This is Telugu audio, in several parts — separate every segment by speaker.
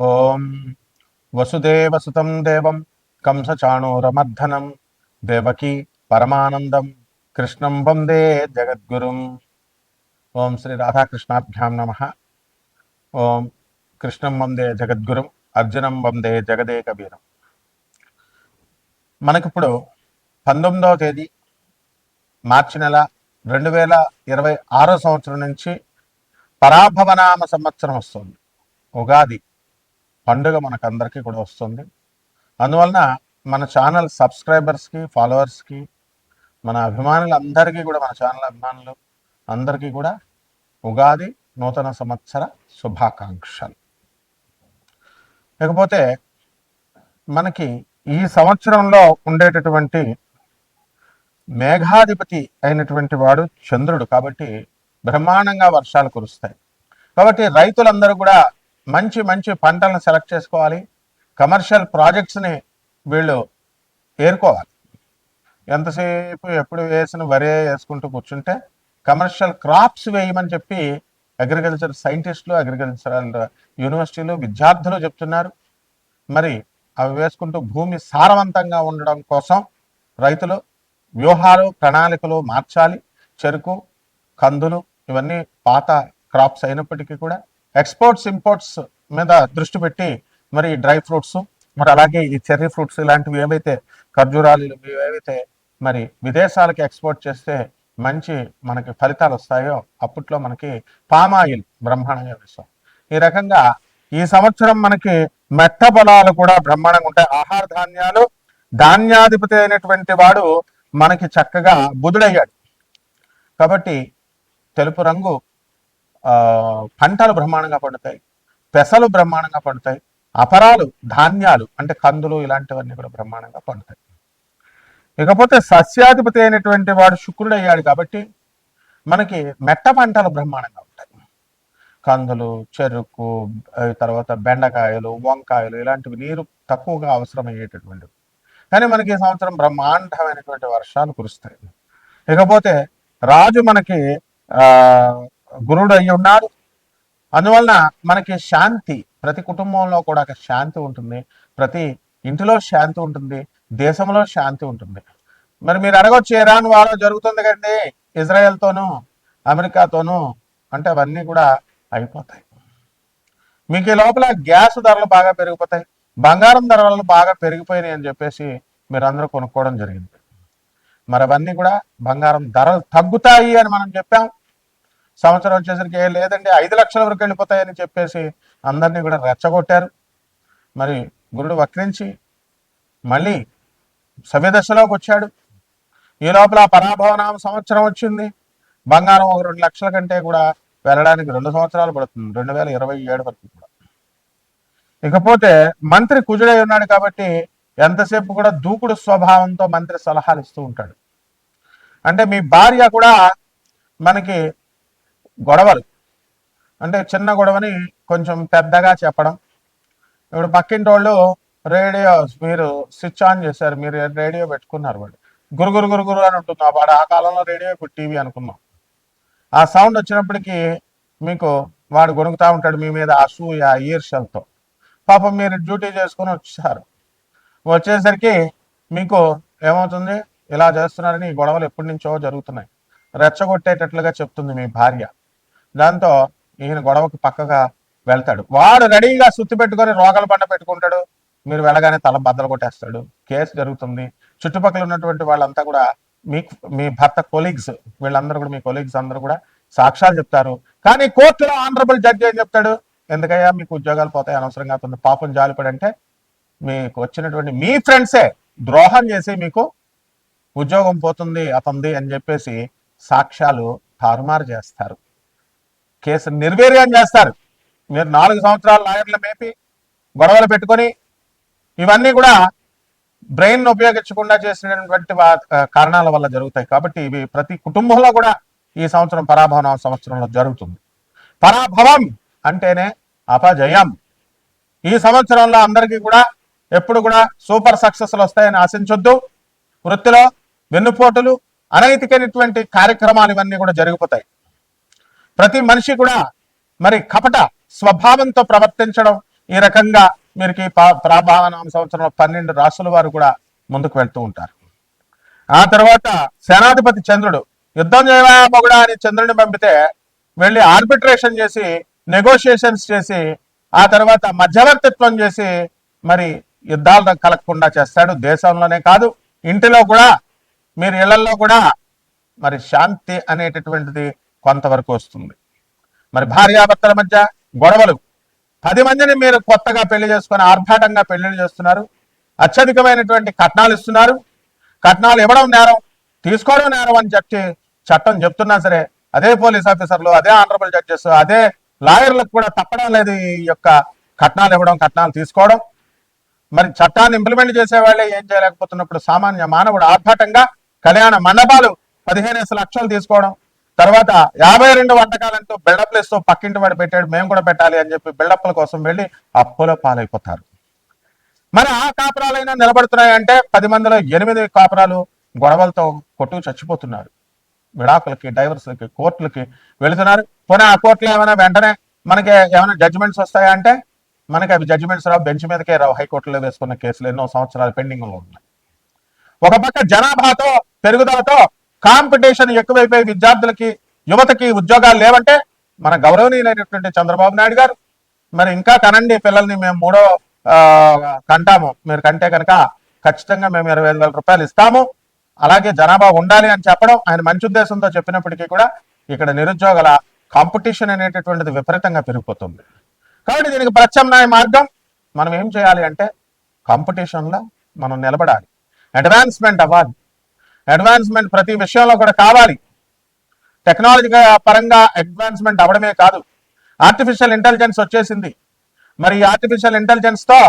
Speaker 1: ఓం వసుదేవసుతం దేవం కంసచాణూరమర్ధనం దేవకీ పరమానందం కృష్ణం వందే జగద్గురుం. ఓం శ్రీ రాధాకృష్ణాభ్యాం నమ. ఓం కృష్ణం వందే జగద్గురుం అర్జునం వందే జగదేకవీరం. మనకిప్పుడు 19వ తేదీ మార్చి నెల 2026 సంవత్సరం నుంచి పరాభవనామ సంవత్సరం వస్తుంది. ఉగాది పండుగ మనకందరికీ కూడా వస్తుంది. అందువలన మన ఛానల్ సబ్స్క్రైబర్స్కి, ఫాలోవర్స్కి, మన అభిమానులందరికీ కూడా, మన ఛానల్ అభిమానులు అందరికీ కూడా ఉగాది నూతన సంవత్సర శుభాకాంక్షలు. లేకపోతే మనకి ఈ సంవత్సరంలో ఉండేటటువంటి మేఘాధిపతి అయినటువంటి వాడు చంద్రుడు. కాబట్టి బ్రహ్మాండంగా వర్షాలు కురుస్తాయి. కాబట్టి రైతులందరూ కూడా మంచి మంచి పంటలను సెలెక్ట్ చేసుకోవాలి. కమర్షియల్ ప్రాజెక్ట్స్ని వీళ్ళు ఏరుకోవాలి. ఎంతసేపు ఎప్పుడు వేసిన వరే వేసుకుంటూ కూర్చుంటే కమర్షియల్ క్రాప్స్ వేయమని చెప్పి అగ్రికల్చర్ సైంటిస్టులు, అగ్రికల్చరల్ యూనివర్సిటీలు, విద్యార్థులు చెప్తున్నారు. మరి అవి వేసుకుంటూ భూమి సారవంతంగా ఉండడం కోసం రైతులు వ్యూహాలు, ప్రణాళికలు మార్చాలి. చెరుకు, కందులు ఇవన్నీ పాత క్రాప్స్ అయినప్పటికీ కూడా ఎక్స్పోర్ట్స్, ఇంపోర్ట్స్ మీద దృష్టి పెట్టి మరి డ్రై ఫ్రూట్స్, మరి అలాగే ఈ చెర్రీ ఫ్రూట్స్ ఇలాంటివి ఏవైతే, ఖర్జూరాలు ఏవైతే మరి విదేశాలకి ఎక్స్పోర్ట్ చేస్తే మంచి మనకి ఫలితాలు వస్తాయో అప్పట్లో మనకి పామాయిల్ బ్రహ్మాండంగా వేస్తాం. ఈ రకంగా ఈ సంవత్సరం మనకి మెట్ట పొలాలు కూడా బ్రహ్మాండంగా ఉంటాయి. ఆహార ధాన్యాలు, ధాన్యాధిపతి అయినటువంటి వాడు మనకి చక్కగా బుధుడయ్యాడు. కాబట్టి తెలుపు రంగు పంటలు బ్రహ్మాండంగా పండుతాయి, పెసలు బ్రహ్మాండంగా పండుతాయి, అపరాలు, ధాన్యాలు అంటే కందులు ఇలాంటివన్నీ కూడా బ్రహ్మాండంగా పండుతాయి. ఇకపోతే సస్యాధిపతి అయినటువంటి వాడు శుక్రుడు అయ్యాడు. కాబట్టి మనకి మెట్ట పంటలు బ్రహ్మాండంగా ఉంటాయి. కందులు, చెరుకు, తర్వాత బెండకాయలు, వంకాయలు ఇలాంటివి నీరు తక్కువగా అవసరమయ్యేటటువంటివి. కానీ మనకి ఈ సంవత్సరం బ్రహ్మాండమైనటువంటి వర్షాలు కురుస్తాయి. ఇకపోతే రాజు మనకి గురుడు అయి ఉన్నాడు. అందువలన మనకి శాంతి, ప్రతి కుటుంబంలో కూడా శాంతి ఉంటుంది, ప్రతి ఇంటిలో శాంతి ఉంటుంది, దేశంలో శాంతి ఉంటుంది. మరి మీరు అడగొచ్చు, ఇరాన్ వార్ జరుగుతుంది కండి ఇజ్రాయెల్తోనూ అమెరికాతోనూ అంటే అవన్నీ కూడా అయిపోతాయి. మీకు ఈ లోపల గ్యాస్ ధరలు బాగా పెరిగిపోతాయి, బంగారం ధరలు బాగా పెరిగిపోయినాయి అని చెప్పేసి మీరు అందరూ కొనుక్కోవడం జరిగింది. మరి అవన్నీ కూడా బంగారం ధరలు తగ్గుతాయి అని మనం చెప్పాం. సంవత్సరం వచ్చేసరికి లేదండి 5 లక్షల వరకు వెళ్ళిపోతాయని చెప్పేసి అందరినీ కూడా రెచ్చగొట్టారు. మరి గురుడు వక్రించి మళ్ళీ సవ్యదశలోకి వచ్చాడు. ఈ లోపల పరాభవనామ సంవత్సరం వచ్చింది. బంగారం ఒక 2 లక్షల కంటే కూడా వెళ్ళడానికి 2 సంవత్సరాలు పడుతుంది, 2027 వరకు కూడా. ఇకపోతే మంత్రి కుజుడై ఉన్నాడు. కాబట్టి ఎంతసేపు కూడా దూకుడు స్వభావంతో మంత్రి సలహాలు ఇస్తూ ఉంటాడు. అంటే మీ భార్య కూడా మనకి గొడవలు అంటే చిన్న గొడవని కొంచెం పెద్దగా చెప్పడం. ఇప్పుడు పక్కింటి వాళ్ళు రేడియో మీరు స్విచ్ ఆన్ చేశారు, మీరు రేడియో పెట్టుకున్నారు, వాడు గురుగురు గురుగురు అని ఉంటుంది. వాడు ఆ కాలంలో రేడియో ఇప్పుడు టీవీ అనుకున్నాం. ఆ సౌండ్ వచ్చినప్పటికీ మీకు వాడు గొణుకుతూ ఉంటాడు మీ మీద అసూయ, ఈర్ష్యలతో. పాపం మీరు డ్యూటీ చేసుకుని వచ్చేసరికి మీకు ఏమవుతుంది, ఇలా చేస్తున్నారని గొడవలు ఎప్పటి నుంచో జరుగుతున్నాయి. రెచ్చగొట్టేటట్లుగా చెప్తుంది మీ భార్య. దాంతో ఈయన గొడవకు పక్కగా వెళ్తాడు. వాడు రెడీగా సుత్తి పెట్టుకొని రోగాల పండ పెట్టుకుంటాడు. మీరు వెళ్ళగానే తల బద్దలు కొట్టేస్తాడు. కేసు జరుగుతుంది. చుట్టుపక్కల ఉన్నటువంటి వాళ్ళంతా కూడా మీ భర్త కొలీగ్స్, వీళ్ళందరూ కూడా మీ కొలీగ్స్ అందరూ కూడా సాక్ష్యాలు చెప్తారు. కానీ కోర్టులో ఆనరబుల్ జడ్జి ఏం చెప్తాడు, ఎందుకయ్యా మీకు ఉద్యోగాలు పోతాయి, అనవసరంగా అవుతుంది, పాపం జాలిపడి అంటే మీకు వచ్చినటువంటి మీ ఫ్రెండ్సే ద్రోహం చేసి మీకు ఉద్యోగం పోతుంది అతంది అని చెప్పేసి సాక్ష్యాలు తారుమారు చేస్తారు, కేసు నిర్వీర్యం చేస్తారు. మీరు 4 సంవత్సరాలు లాయర్లు మేపి గొడవలు పెట్టుకొని ఇవన్నీ కూడా బ్రెయిన్ ఉపయోగించకుండా చేసినటువంటి కారణాల వల్ల జరుగుతాయి. కాబట్టి ఇవి ప్రతి కుటుంబంలో కూడా ఈ సంవత్సరం పరాభవన సంవత్సరంలో జరుగుతుంది. పరాభవం అంటేనే అపజయం. ఈ సంవత్సరంలో అందరికీ కూడా ఎప్పుడు కూడా సూపర్ సక్సెస్లు వస్తాయని ఆశించొద్దు. వృత్తిలో వెన్నుపోటులు, అనైతికమైనటువంటి కార్యక్రమాలు ఇవన్నీ కూడా జరిగిపోతాయి. ప్రతి మనిషి కూడా మరి కపట స్వభావంతో ప్రవర్తించడం, ఈ రకంగా మీకు ఈ ప్రాభావనామ సంవత్సరంలో 12 రాసుల వారు కూడా ముందుకు వెళ్తూ ఉంటారు. ఆ తర్వాత సేనాధిపతి చంద్రుడు యుద్ధం చేయవా మొగుడా అని చంద్రుడిని పంపితే వెళ్ళి ఆర్బిట్రేషన్ చేసి నెగోషియేషన్స్ చేసి ఆ తర్వాత మధ్యవర్తిత్వం చేసి మరి యుద్ధాలు కలగకుండా చేస్తాడు. దేశంలోనే కాదు ఇంటిలో కూడా, మీరు ఇళ్లలో కూడా మరి శాంతి అనేటటువంటిది కొంతవరకు వస్తుంది. మరి భార్యాభర్తల మధ్య గొడవలు, 10 మందిని మీరు కొత్తగా పెళ్లి చేసుకొని ఆర్భాటంగా పెళ్లిళ్ళు చేస్తున్నారు, అత్యధికమైనటువంటి కట్నాలు ఇస్తున్నారు. కట్నాలు ఇవ్వడం నేరం, తీసుకోవడం నేరం అని చెప్పి చట్టం చెప్తున్నా సరే అదే పోలీస్ ఆఫీసర్లు, అదే ఆనరబుల్ జడ్జెస్, అదే లాయర్లకు కూడా తప్పడం లేదు ఈ యొక్క కట్నాలు ఇవ్వడం, కట్నాలు తీసుకోవడం. మరి చట్టాన్ని ఇంప్లిమెంట్ చేసే వాళ్ళే ఏం చేయలేకపోతున్నప్పుడు సామాన్య మానవుడు ఆర్భాటంగా కళ్యాణ మండపాలు 15 లక్షలు తీసుకోవడం, తర్వాత 52 వంటకాలంటూ బిల్డప్లు ఇస్తూ పక్కింటి వాడు పెట్టాడు మేము కూడా పెట్టాలి అని చెప్పి బిల్డప్ల కోసం వెళ్ళి అప్పుల పాలైపోతారు. మరి ఆ కాపురాలైనా నిలబడుతున్నాయంటే 10 మందిలో 8 కాపురాలు గొడవలతో కొట్టుకు చచ్చిపోతున్నారు. విడాకులకి, డైవర్స్లకి, కోర్టులకి వెళుతున్నారు. పోనీ ఆ కోర్టులో ఏమైనా వెంటనే మనకి ఏమైనా జడ్జిమెంట్స్ వస్తాయా అంటే మనకి అవి జడ్జిమెంట్స్ రావు, బెంచ్ మీదకే రావు. హైకోర్టులో వేసుకున్న కేసులు ఎన్నో సంవత్సరాలు పెండింగ్లో ఉన్నాయి. ఒక పక్క జనాభాతో పెరుగుదలతో కాంపిటీషన్ ఎక్కువైపోయి విద్యార్థులకి, యువతకి ఉద్యోగాలు లేవంటే మన గౌరవనీయులైనటువంటి చంద్రబాబు నాయుడు గారు మరి ఇంకా కనండి పిల్లల్ని, మేము 3వ కంటాము, మీరు కంటే కనుక ఖచ్చితంగా మేము 25,000 రూపాయలు ఇస్తాము, అలాగే జనాభా ఉండాలి అని చెప్పడం ఆయన మంచి ఉద్దేశంతో చెప్పినప్పటికీ కూడా ఇక్కడ నిరుద్యోగుల కాంపిటీషన్ అనేటటువంటిది విపరీతంగా పెరిగిపోతుంది. కాబట్టి దీనికి ప్రత్యామ్నాయ మార్గం మనం ఏం చేయాలి అంటే కాంపిటీషన్లో మనం నిలబడాలి, అడ్వాన్స్మెంట్ అవ్వాలి. అడ్వాన్స్మెంట్ ప్రతి విషయంలో కూడా కావాలి. టెక్నాలజీ పరంగా అడ్వాన్స్మెంట్ అవ్వడమే కాదు, ఆర్టిఫిషియల్ ఇంటెలిజెన్స్ వచ్చేసింది. మరి ఈ ఆర్టిఫిషియల్ ఇంటెలిజెన్స్ తో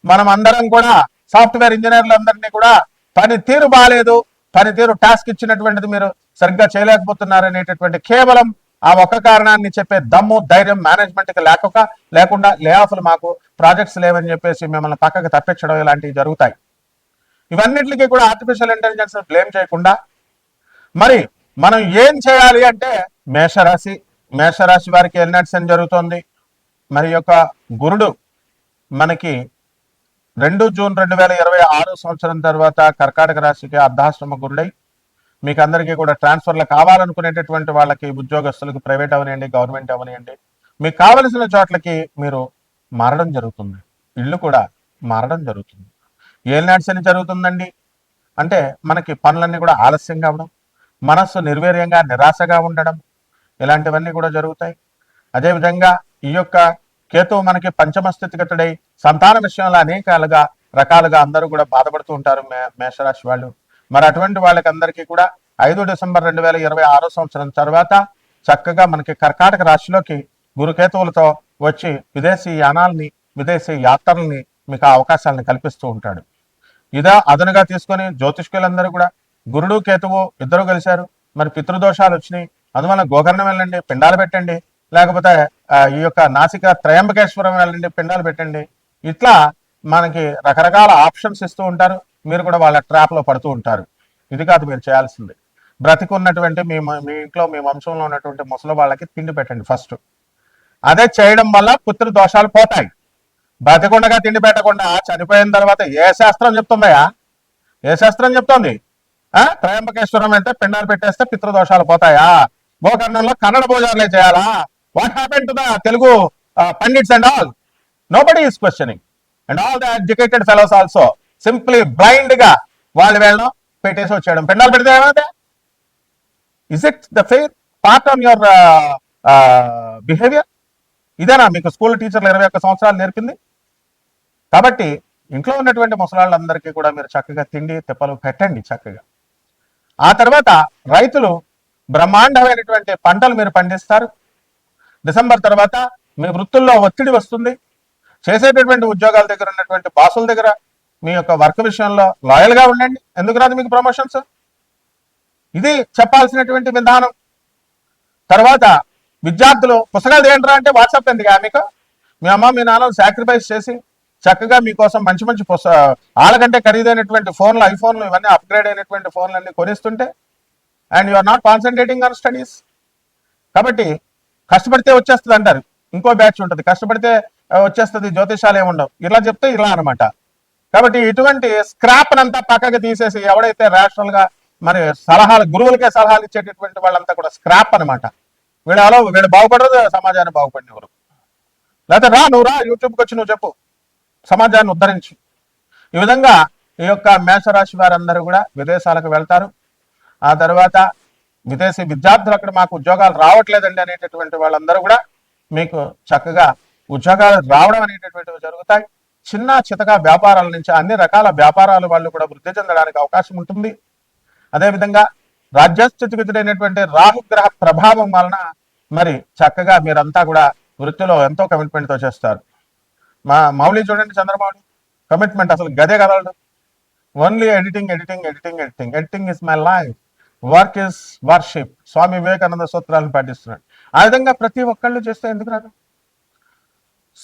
Speaker 1: మనం అందరం కూడా సాఫ్ట్వేర్ ఇంజనీర్లు అందరినీ కూడా పనితీరు బాగాలేదు, పనితీరు టాస్క్ ఇచ్చినటువంటిది మీరు సరిగ్గా చేయలేకపోతున్నారు అనేటటువంటి కేవలం ఆ ఒక్క కారణాన్ని చెప్పే దమ్ము, ధైర్యం మేనేజ్మెంట్కి లేకుండా లే ఆఫ్లు, మాకు ప్రాజెక్ట్స్ లేవని చెప్పేసి మిమ్మల్ని పక్కకు తప్పించడం ఇలాంటివి జరుగుతాయి. ఇవన్నిటికీ కూడా ఆర్టిఫిషియల్ ఇంటెలిజెన్స్ బ్లేమ్ చేయకుండా మరి మనం ఏం చేయాలి అంటే మేషరాశి వారికి ఎల్నట్సన్ జరుగుతోంది. మరి యొక్క గురుడు మనకి 2 జూన్ 2026 సంవత్సరం తర్వాత కర్కాటక రాశికి అర్ధాశ్రమ గురుడై మీకు అందరికీ కూడా ట్రాన్స్ఫర్లు కావాలనుకునేటటువంటి వాళ్ళకి, ఉద్యోగస్తులకు, ప్రైవేట్ అవనియండి, గవర్నమెంట్ అవనియండి, మీకు కావలసిన చోట్లకి మీరు మారడం జరుగుతుంది. ఇల్లు కూడా మారడం జరుగుతుంది. ఏలినాడ్స్ జరుగుతుందండి అంటే మనకి పనులన్నీ కూడా ఆలస్యంగా అవడం, మనస్సు నిర్వీర్యంగా నిరాశగా ఉండడం, ఇలాంటివన్నీ కూడా జరుగుతాయి. అదేవిధంగా ఈ యొక్క కేతువు మనకి పంచమ స్థితిగతుడై సంతాన విషయంలో అనేక రకాలుగా అందరూ కూడా బాధపడుతూ ఉంటారు మేషరాశి వాళ్ళు. మరి అటువంటి వాళ్ళకి అందరికీ కూడా 5 డిసెంబర్ 2026 సంవత్సరం తర్వాత చక్కగా మనకి కర్కాటక రాశిలోకి గురుకేతువులతో వచ్చి విదేశీ యానాల్ని, విదేశీ యాత్రల్ని మీకు అవకాశాలను కల్పిస్తూ ఉంటాడు. ఇదా అదనుగా తీసుకొని జ్యోతిష్కులందరూ కూడా గురుడు కేతువు ఇద్దరు కలిశారు, మరి పితృదోషాలు వచ్చినాయి, అందువల్ల గోకర్ణం వెళ్ళండి, పిండాలు పెట్టండి, లేకపోతే ఈ యొక్క నాసిక త్రయంబకేశ్వరం వెళ్ళండి, పిండాలు పెట్టండి. ఇట్లా మనకి రకరకాల ఆప్షన్స్ ఇస్తూ ఉంటారు. మీరు కూడా వాళ్ళ ట్రాప్లో పడుతూ ఉంటారు. ఇది కాదు మీరు చేయాల్సింది. బ్రతికున్నటువంటి మీ ఇంట్లో, మీ వంశంలో ఉన్నటువంటి ముసలి వాళ్ళకి తిండి పెట్టండి ఫస్ట్. అదే చేయడం వల్ల పుత్ర దోషాలు పోతాయి. బ్రతికుండగా తిండి పెట్టకుండా చనిపోయిన తర్వాత ఏ శాస్త్రం చెప్తుందయా? ఏ శాస్త్రం చెప్తోంది? త్రయంబకేశ్వరం అంటే పిండాలు పెట్టేస్తే పితృదోషాలు పోతాయా? గోకర్ణంలో కన్నడ పూజారులే చేయాలా? What happen to the Telugu pundits and all? Nobody is questioning. And all the educated fellows also simply blind గా వాళ్ళు వెళ్ళడం, పెట్టేసి వచ్చేయడం. పిండాలు పెడితే ఏమైతే? Is it the fair part on your behaviour? ఇదేనా మీకు స్కూల్ టీచర్లు 21 సంవత్సరాలు నేర్పింది? కాబట్టి ఇంట్లో ఉన్నటువంటి ముసలాళ్ళందరికీ కూడా మీరు చక్కగా తిండి తిప్పలు పెట్టండి చక్కగా. ఆ తర్వాత రైతులు బ్రహ్మాండమైనటువంటి పంటలు మీరు పండిస్తారు. డిసెంబర్ తర్వాత మీ వృత్తుల్లో ఒత్తిడి వస్తుంది. చేసేటటువంటి ఉద్యోగాల దగ్గర ఉన్నటువంటి బాసుల దగ్గర మీ యొక్క వర్క్ విషయంలో లాయల్గా ఉండండి. ఎందుకు రాదు మీకు ప్రమోషన్స్? ఇది చెప్పాల్సినటువంటి విధానం. తర్వాత విద్యార్థులు పుస్తకాలు ఏంట్రా అంటే వాట్సాప్ ఎందుకు మీకు? మీ అమ్మ మీ నాన్నలు సాక్రిఫైస్ చేసి చక్కగా మీకోసం మంచి మంచి వాళ్ళకంటే ఖరీదైనటువంటి ఫోన్లు, ఐఫోన్లు, ఇవన్నీ అప్గ్రేడ్ అయినటువంటి ఫోన్లు అన్ని కొనిస్తుంటే and you are not concentrating on studies. కాబట్టి కష్టపడితే వచ్చేస్తుంది అంటారు. ఇంకో బ్యాచ్ ఉంటుంది, కష్టపడితే వచ్చేస్తుంది, జ్యోతిషాలు ఏముండవు, ఇలా చెప్తే ఇలా అనమాట. కాబట్టి ఇటువంటి స్క్రాప్ అంతా పక్కకి తీసేసి ఎవడైతే రేషనల్ గా మరి సలహాలు, గురువులకే సలహాలు ఇచ్చేటటువంటి వాళ్ళంతా కూడా స్క్రాప్ అనమాట. వీళ్ళు బాగుపడరు, సమాజాన్ని బాగుపడినవారు. లేకపోతే నువ్వు రా యూట్యూబ్కి వచ్చి నువ్వు చెప్పు, సమాజాన్ని ఉద్ధరించు. ఈ విధంగా ఈ యొక్క మేషరాశి వారందరూ కూడా విదేశాలకు వెళ్తారు. ఆ తర్వాత విదేశీ విద్యార్థులు అక్కడ మాకు ఉద్యోగాలు రావట్లేదండి అనేటటువంటి వాళ్ళందరూ కూడా మీకు చక్కగా ఉద్యోగాలు రావడం అనేటటువంటివి జరుగుతాయి. చిన్న చితక వ్యాపారాల నుంచి అన్ని రకాల వ్యాపారాలు వాళ్ళు కూడా వృద్ధి చెందడానికి అవకాశం ఉంటుంది. అదేవిధంగా రాజ్యస్థితిగతుడైనటువంటి రాహుగ్రహ ప్రభావం వలన మరి చక్కగా మీరంతా కూడా వృత్తిలో ఎంతో కమిట్మెంట్తో చేస్తారు. మా మౌలి చూడండి, చంద్రమౌళి కమిట్మెంట్ అసలు గదే కదలడు. Only editing editing editing editing editing is my life, work is worship. Swami Vivekananda సూత్రాలను పాటిస్తున్నాడు. ఆ విధంగా ప్రతి ఒక్కళ్ళు చేస్తే ఎందుకు రాదు?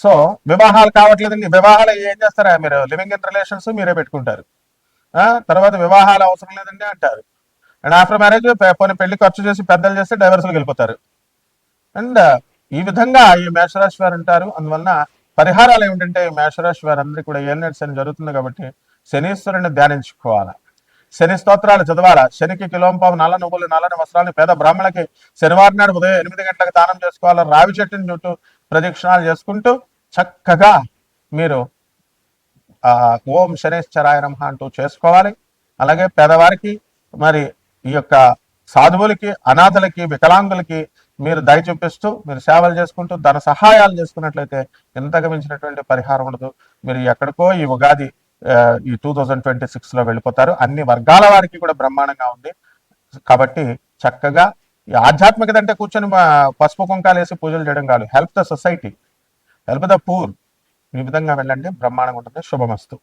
Speaker 1: సో వివాహాలు కావట్లేదండి, వివాహాలు ఏం చేస్తారా మీరు? లివింగ్ ఇన్ రిలేషన్స్ మీరే పెట్టుకుంటారు. తర్వాత వివాహాలు అవసరం లేదండి అంటారు. అండ్ ఆఫ్టర్ మ్యారేజ్ పోనీ పెళ్లి ఖర్చు చేసి పెద్దలు చేస్తే డైవర్స్లకు వెళ్ళిపోతారు. అండ్ ఈ విధంగా ఈ మేషరాశి వారు ఉంటారు. అందువలన పరిహారాలు ఏమిటంటే మేషరాశి వారందరికీ కూడా ఏలినాటి శని జరుగుతుంది కాబట్టి శనీశ్వరుని ధ్యానించుకోవాలా, శని స్తోత్రాలు చదవాలా, శనికి కిలోంపావు నల్ల నువ్వులు నల్లని వస్త్రాలను పేద బ్రాహ్మణులకి శనివారం నాడు ఉదయం 8 గంటలకు దానం చేసుకోవాలా. రావి చెట్టుని చుట్టూ ప్రదక్షిణాలు చేసుకుంటూ చక్కగా మీరు ఓం శనేశ్వరాయ నమః అంటూ చేసుకోవాలి. అలాగే పేదవారికి మరి ఈ యొక్క సాధువులకి, అనాథలకి, వికలాంగులకి మీరు దయ చూపిస్తూ మీరు సేవలు చేసుకుంటూ ధన సహాయాలు చేసుకున్నట్లయితే ఎంతగా మించినటువంటి పరిహారం ఉండదు. మీరు ఎక్కడికో ఈ ఉగాది ఈ 2026లో వెళ్ళిపోతారు. అన్ని వర్గాల వారికి కూడా బ్రహ్మాండంగా ఉంది. కాబట్టి చక్కగా ఈ ఆధ్యాత్మికత అంటే కూర్చొని పసుపు కుంకాలు వేసి పూజలు చేయడం కాదు. Help the society, help the poor. ఈ విధంగా వెళ్ళండి, బ్రహ్మాండంగా ఉంటుంది. శుభమస్తు.